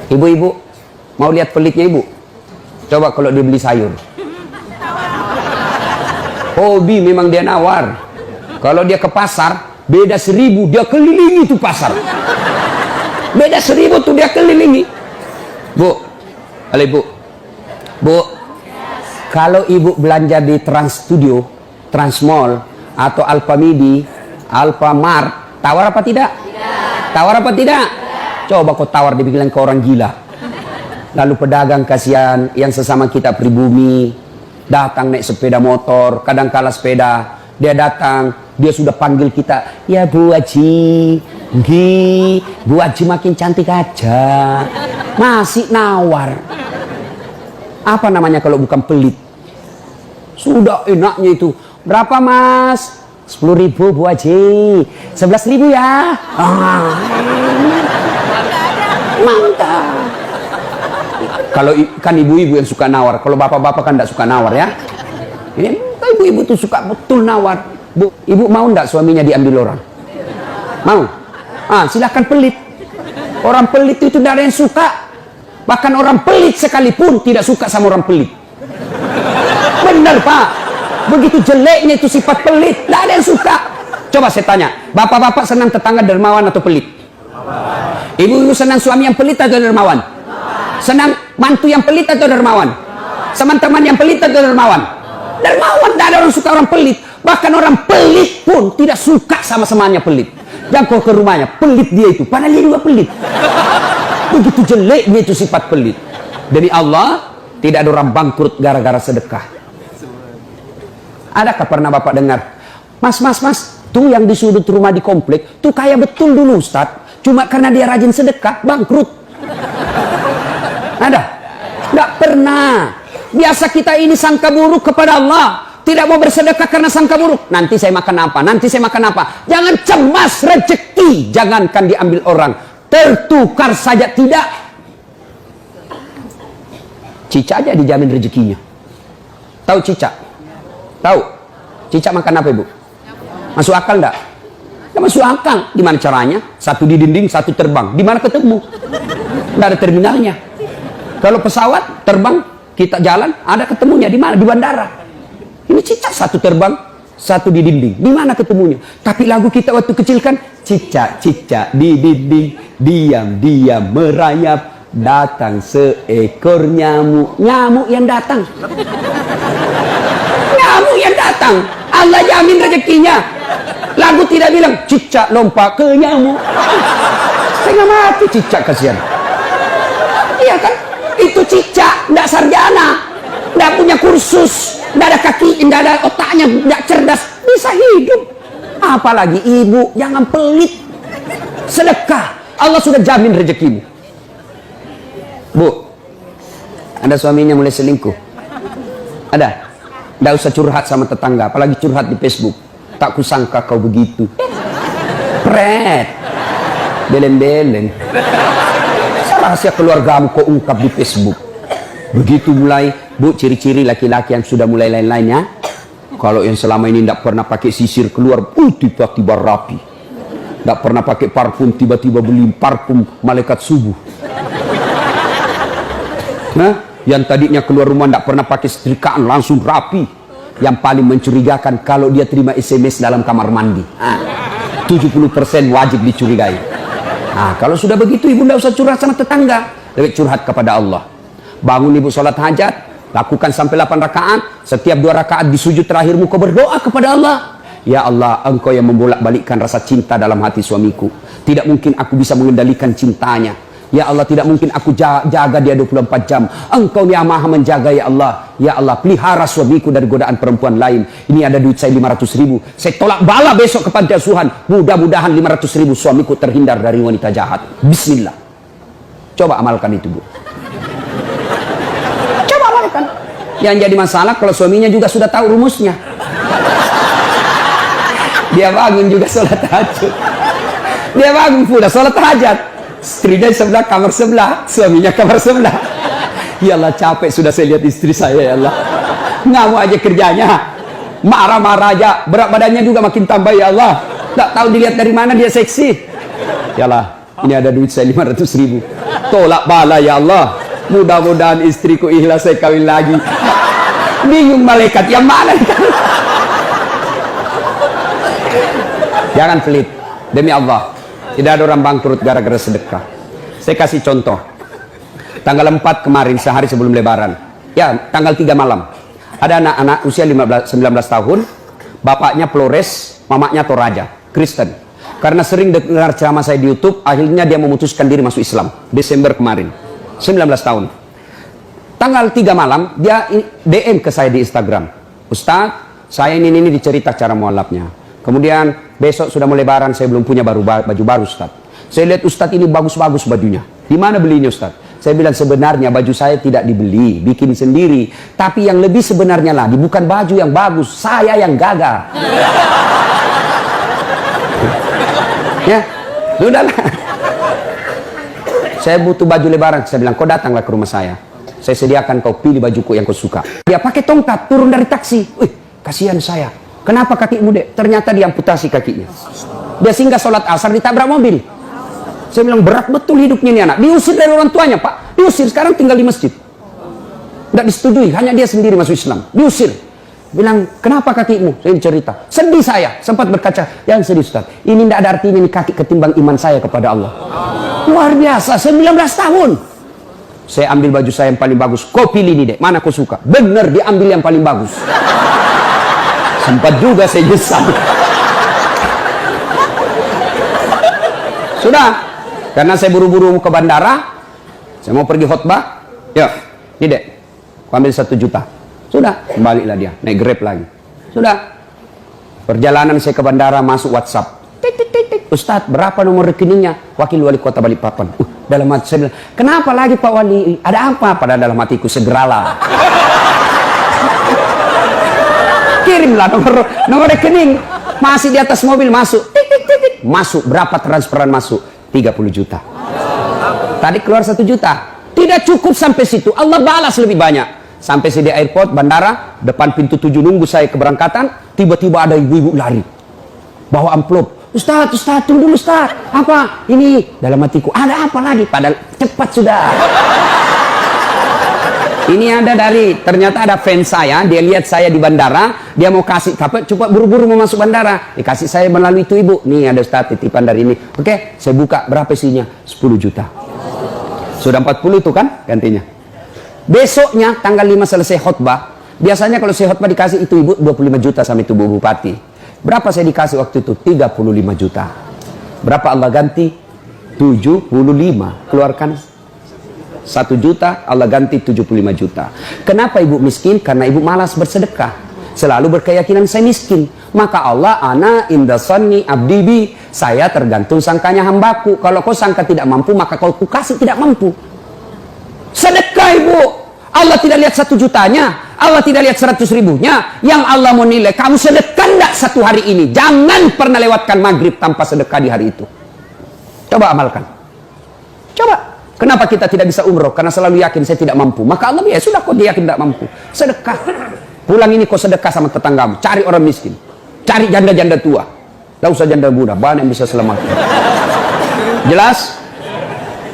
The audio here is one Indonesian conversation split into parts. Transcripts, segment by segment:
Ibu-ibu, mau lihat pelitnya ibu? Coba kalau dia beli sayur. Hobi memang dia nawar. Kalau dia ke pasar, beda 1000, dia kelilingi tuh pasar. Beda 1000 tuh dia kelilingi. Bu, halo ibu. Bu, kalau ibu belanja di Trans Studio, Trans Mall, atau Alfamidi, Alfamart, tawar apa tidak? Tidak. Tawar apa tidak? Coba kau tawar, dibilang ke orang gila. Lalu pedagang kasihan yang sesama kita pribumi, datang naik sepeda motor, kadang kala sepeda, dia datang, dia sudah panggil kita, ya Bu Haji, Bu Haji makin cantik aja, masih nawar. Apa namanya kalau bukan pelit? Sudah enaknya itu, berapa Mas? 10.000 Bu Haji, 11.000 ya. Mantap. Kalau kan ibu-ibu yang suka nawar, kalau bapak-bapak kan tidak suka nawar ya. Ini ibu-ibu tuh suka betul nawar. Bu, ibu mau ndak suaminya diambil orang? Mau? Silakan pelit. Orang pelit itu tidak ada yang suka. Bahkan orang pelit sekalipun tidak suka sama orang pelit. Benar Pak. Begitu jeleknya itu sifat pelit, tidak ada yang suka. Coba saya tanya, bapak-bapak senang tetangga dermawan atau pelit? Ibu-ibu senang suami yang pelit atau dermawan? Senang mantu yang pelit atau dermawan? Teman-teman yang pelit atau dermawan? Dermawan, tidak ada orang suka orang pelit. Bahkan orang pelit pun tidak suka sama semuanya pelit. Jangan kau ke rumahnya, pelit dia itu, padahal dia juga pelit. Begitu jeleknya itu sifat pelit. Demi Allah, tidak ada orang bangkrut gara-gara sedekah. Adakah pernah bapak dengar, Mas, tuh yang di sudut rumah di komplek, tuh kaya betul dulu Ustadz, cuma karena dia rajin sedekah, bangkrut. Ada? Tidak pernah. Biasa kita ini sangka buruk kepada Allah, tidak mau bersedekah karena sangka buruk. Nanti saya makan apa? Nanti saya makan apa? Jangan cemas rezeki, jangankan diambil orang, tertukar saja tidak. Cica aja dijamin rezekinya. Tahu Cica? Tahu? Cica makan apa ibu? Masuk akal enggak? Ya masuk akal. Gimana caranya? Satu di dinding, satu terbang. Di mana ketemu? Enggak ada terminalnya. Kalau pesawat terbang, kita jalan, ada ketemunya di mana? Di bandara. Ini Cica satu terbang, satu di dinding. Di mana ketemunya? Tapi lagu kita waktu kecil kan, Cica di dinding, diam merayap, datang seekor nyamuk. Nyamuk yang datang. Nyamuk yang datang. Allah jamin rezekinya. Lagu tidak bilang Cica lompat ke nyamuk. Setengah mati Cica, kasihan. Iya kan? Itu Cica, tidak sarjana, tidak punya kursus, tidak ada kaki, tidak ada otaknya, tidak cerdas, bisa hidup. Apalagi ibu, jangan pelit. Sedekah, Allah sudah jamin rezekimu. Bu, ada suaminya mulai selingkuh? Ada? Tidak usah curhat sama tetangga, apalagi curhat di Facebook. Tak kusangka kau begitu. Pret, beleng-beleng. Rahasia keluargamu kau ungkap di Facebook. Begitu mulai, bu, ciri-ciri laki-laki yang sudah mulai lain-lainnya. Kalau yang selama ini tidak pernah pakai sisir keluar, tiba-tiba rapi. Tidak pernah pakai parfum, tiba-tiba beli parfum malaikat subuh. Nah, yang tadinya keluar rumah tidak pernah pakai setrikaan, langsung rapi. Yang paling mencurigakan kalau dia terima SMS dalam kamar mandi. 70% wajib dicurigai. Nah, kalau sudah begitu ibu tidak usah curhat sama tetangga, lebih curhat kepada Allah. Bangun ibu sholat hajat, lakukan sampai 8 rakaat. Setiap 2 rakaat di sujud terakhirmu kau berdoa kepada Allah. Ya Allah, engkau yang membolak-balikkan rasa cinta dalam hati suamiku. Tidak mungkin aku bisa mengendalikan cintanya. Ya Allah, tidak mungkin aku jaga dia 24 jam. Engkau yang maha menjaga ya Allah. Ya Allah, pelihara suamiku dari godaan perempuan lain. Ini ada duit saya 500.000. Saya tolak bala besok kepada Tuhan. Mudah-mudahan 500.000 suamiku terhindar dari wanita jahat. Bismillah. Coba amalkan itu, Bu. Coba amalkan. Yang jadi masalah kalau suaminya juga sudah tahu rumusnya. Dia bangun juga sholat tahajud. Dia bangun pula sholat hajat. Istrinya sebelah, kamar sebelah, suaminya kamar sebelah. Ya Allah, capek sudah saya lihat istri saya, ya Allah. Ngamuk aja kerjanya, marah-marah aja, berat badannya juga makin tambah, ya Allah. Tak tahu dilihat dari mana dia seksi. Ya Allah, ini ada duit saya 500.000. Tolak bala ya Allah. Mudah-mudahan istriku ikhlas saya kawin lagi. Bingung malaikat yang mana? Jangan pelit. Demi Allah, tidak ada orang bangkrut gara-gara sedekah. Saya kasih contoh. Tanggal 4 kemarin, sehari sebelum lebaran. Ya, tanggal 3 malam. Ada anak-anak usia 19 tahun. Bapaknya Flores, mamanya Toraja, Kristen. Karena sering dengar ceramah saya di YouTube, akhirnya dia memutuskan diri masuk Islam. Desember kemarin, 19 tahun. Tanggal 3 malam, dia DM ke saya di Instagram. Ustadz, saya ini dicerita cara mualafnya. Kemudian besok sudah mau lebaran, saya belum punya baju baru Ustadz. Saya lihat Ustadz ini bagus-bagus bajunya. Di mana belinya Ustadz? Saya bilang sebenarnya baju saya tidak dibeli, bikin sendiri. Tapi yang lebih sebenarnya lagi, bukan baju yang bagus, saya yang gagal. Ya, sudahlah. Saya butuh baju lebaran. Saya bilang, kau datanglah ke rumah saya. Saya sediakan, kau pilih bajuku yang kau suka. Dia pakai tongkat, turun dari taksi. Wih, kasihan saya. Kenapa kakimu, Dek? Ternyata diamputasi kakinya. Dia singgah sholat asar, ditabrak mobil. Saya bilang, berat betul hidupnya ini anak. Diusir dari orang tuanya, Pak. Diusir, sekarang tinggal di masjid. Tidak disetujui, hanya dia sendiri masuk Islam. Diusir. Bilang, kenapa kakimu? Saya cerita. Sedih saya, sempat berkaca. Yang sedih, Ustaz. Ini tidak ada artinya ini kaki ketimbang iman saya kepada Allah. Luar biasa, 19 tahun. Saya ambil baju saya yang paling bagus. Kau pilih ini, Dek. Mana kau suka? Benar, diambil yang paling bagus. Sempat juga saya nyesal. Sudah. Karena saya buru-buru ke bandara. Saya mau pergi khutbah. Ya, ini, Dek. Kau ambil 1 juta. Sudah, kembalilah dia, naik Grab lagi. Sudah. Perjalanan saya ke bandara, masuk WhatsApp. Tik, tik, tik, tik. Ustadz, berapa nomor rekeningnya? Wakil Wali Kota Balikpapan. Dalam hati saya bilang, kenapa lagi Pak Wali? Ada apa? Padahal dalam hatiku, segeralah. Kirimlah nomor rekening. Masih di atas mobil, masuk. Tik, tik, tik, tik. Masuk, berapa transferan masuk? 30 juta. Tadi keluar 1 juta. Tidak cukup sampai situ, Allah balas lebih banyak. Sampai di airport, bandara, depan pintu 7 nunggu saya keberangkatan, tiba-tiba ada ibu-ibu lari. Bawa amplop. Ustadz, tunggu dulu Ustadz. Apa? Ini. Dalam hatiku, ada apa lagi? Padahal cepat sudah. Ini ada ternyata ada fans saya, dia lihat saya di bandara, dia mau kasih, coba buru-buru mau masuk bandara. Dikasih saya melalui itu ibu. Nih ada Ustadz titipan dari ini. Oke, saya buka, berapa isinya? 10 juta. Sudah 40 itu kan gantinya. Besoknya tanggal 5 selesai khutbah. Biasanya kalau saya khutbah dikasih itu ibu 25 juta sama itu Bu Bupati. Berapa saya dikasih waktu itu? 35 juta. Berapa Allah ganti? 75. Keluarkan 1 juta, Allah ganti 75 juta. Kenapa ibu miskin? Karena ibu malas bersedekah. Selalu berkeyakinan saya miskin. Maka Allah, ana inda sanni abdibi. Saya tergantung sangkanya hambaku. Kalau kau sangka tidak mampu, maka kau kasih tidak mampu. Sedekah ibu. Allah tidak lihat 1 jutanya, Allah tidak lihat 100 ribunya. Yang Allah mau nilai, kamu sedekah enggak 1 hari ini. Jangan pernah lewatkan maghrib tanpa sedekah di hari itu. Coba amalkan. Coba. Kenapa kita tidak bisa umroh? Karena selalu yakin saya tidak mampu. Maka Allah, ya sudah kau yakin tidak mampu. Sedekah. Pulang ini kau sedekah sama tetanggamu. Cari orang miskin. Cari janda-janda tua. Tidak usah janda muda, banyak yang bisa selamat. Jelas?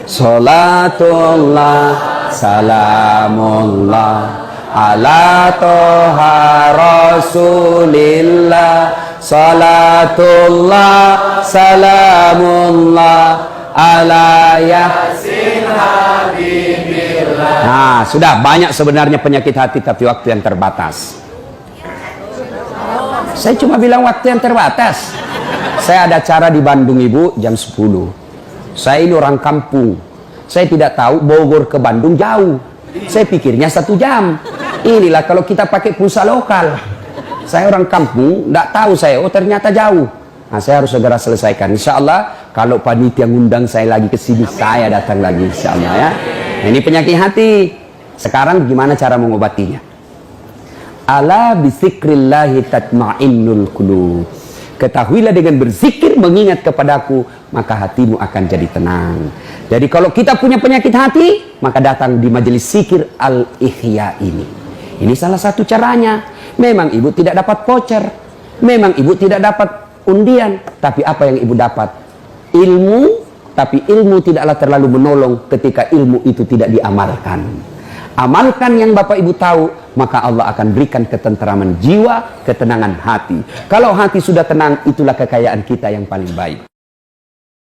Salatullah salamullah ala toha rasulillah. Salatullah salamullah ala yasin habibillah. Nah, sudah banyak sebenarnya penyakit hati, tapi waktu yang terbatas. Saya cuma bilang waktu yang terbatas. Saya ada acara di Bandung ibu jam 10. Saya ini orang kampung. Saya tidak tahu Bogor ke Bandung jauh. Saya pikirnya 1 jam. Inilah kalau kita pakai pulsa lokal. Saya orang kampung, tidak tahu saya. Oh ternyata jauh. Nah saya harus segera selesaikan. Insya Allah kalau panitia ngundang saya lagi ke sini, saya datang lagi. Insya Allah ya. Nah, ini penyakit hati. Sekarang gimana cara mengobatinya? Ala bizikrillahi tatma'innul qulub. Ketahuilah dengan berzikir mengingat kepadaku, maka hatimu akan jadi tenang. Jadi kalau kita punya penyakit hati, maka datang di majelis zikir Al-Ihya ini. Ini salah satu caranya. Memang ibu tidak dapat voucher, memang ibu tidak dapat undian, tapi apa yang ibu dapat? Ilmu Tapi ilmu tidaklah terlalu menolong ketika ilmu itu tidak diamalkan. Amalkan yang Bapak Ibu tahu, maka Allah akan berikan ketenteraman jiwa, ketenangan hati. Kalau hati sudah tenang, itulah kekayaan kita yang paling baik.